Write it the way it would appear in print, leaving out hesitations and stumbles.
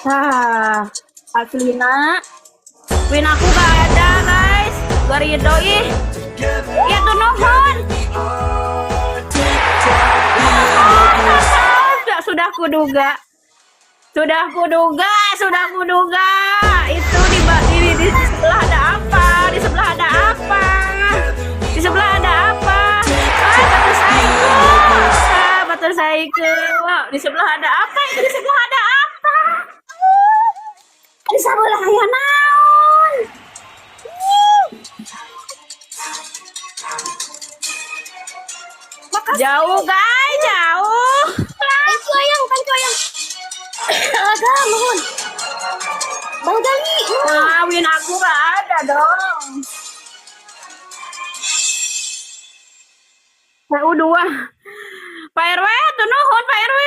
Ah, Aslina, win aku gak ada guys. Garido ih. Ya tuh nuhun. Sudah kuduga. Sudah kuduga. Itu di sebelah ada apa? Di sebelah ada apa? Di sebelah ada apa? Batu saiku. Batu saiku. Di sebelah ada apa? Itu di sebelah ada apa? Di sebelah ya naon. Jauh guys, jauh. Thank you ayang. Agak mohon. Bang Gali. Win aku gak ada dong. PU2. Pak RW, tuh nuhun Pak RW.